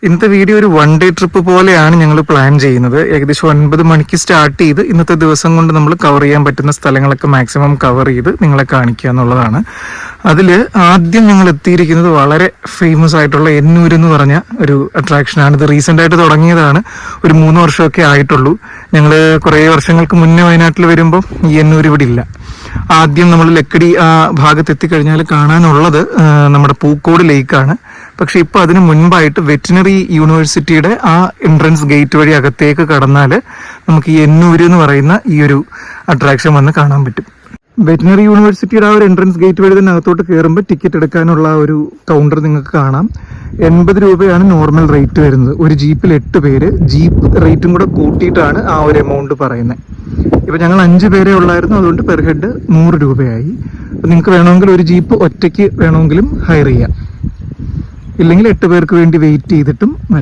ഇന്നത്തെ വീഡിയോ ഒരു one day trip പോലെയാണ് ഞങ്ങൾ പ്ലാൻ ചെയ്യുന്നത്. ഏകദേശം 9 മണിക്ക് സ്റ്റാർട്ട് ചെയ്ത് ഇന്നത്തെ ദിവസം കൊണ്ട് നമ്മൾ കവർ ചെയ്യാൻ പറ്റുന്ന സ്ഥലങ്ങളൊക്കെ മാക്സിമം കവർ ചെയ്ത് നിങ്ങളെ കാണിക്കുക എന്നുള്ളതാണ്. അതിൽ ആദ്യം ഞങ്ങൾ എത്തിയിരിക്കുന്നത് വളരെ ഫേമസ് ആയിട്ടുള്ള എന്നൂർ എന്ന് പറഞ്ഞ ഒരു അട്രാക്ഷനാണ്. ഇത് റീസെന്റ് ആയിട്ട് തുടങ്ങിയതാണ്, ഒരു 3 വർഷമൊക്കെ ആയിട്ടുള്ളൂ. ഞങ്ങൾ കുറേ വർഷങ്ങൾക്ക് മുന്നേ വയനാട്ടിൽ വരുമ്പോൾ ഈ എന്നൂർ ഇവിടെ ഇല്ല. ആദ്യം നമ്മൾ ലക്കിടി ആ ഭാഗത്ത് എത്തിക്കഴിഞ്ഞാൽ കാണാനുള്ളത് നമ്മുടെ പൂക്കോട് ലേക്കാണ്. പക്ഷെ ഇപ്പൊ അതിന് മുൻപായിട്ട് വെറ്റിനറി യൂണിവേഴ്സിറ്റിയുടെ ആ എൻട്രൻസ് ഗേറ്റ് വഴി അകത്തേക്ക് കടന്നാൽ നമുക്ക് ഈ എന്നൂര് എന്ന് പറയുന്ന ഈ ഒരു അട്രാക്ഷൻ വന്ന് കാണാൻ പറ്റും. വെറ്റിനറി യൂണിവേഴ്സിറ്റിയുടെ ആ ഒരു എൻട്രൻസ് ഗേറ്റ് വഴി തന്നെ അകത്തോട്ട് കയറുമ്പോൾ ടിക്കറ്റ് എടുക്കാനുള്ള ഒരു കൗണ്ടർ നിങ്ങൾക്ക് കാണാം. 80 രൂപയാണ് നോർമൽ റേറ്റ് വരുന്നത്. ഒരു ജീപ്പിൽ 8 പേര്, ജീപ്പ് റേറ്റും കൂടെ കൂട്ടിയിട്ടാണ് ആ ഒരു എമൗണ്ട് പറയുന്നത്. ഇപ്പൊ ഞങ്ങൾ 5 പേരെ ഉള്ളായിരുന്നു, അതുകൊണ്ട് പെർ ഹെഡ് 100 രൂപയായി. അപ്പൊ നിങ്ങൾക്ക് വേണമെങ്കിൽ ഒരു ജീപ്പ് ഒറ്റയ്ക്ക് വേണമെങ്കിലും ഹയർ ചെയ്യാം, ഇല്ലെങ്കിൽ 8 പേർക്ക് വേണ്ടി വെയിറ്റ് ചെയ്തിട്ടും വരാം.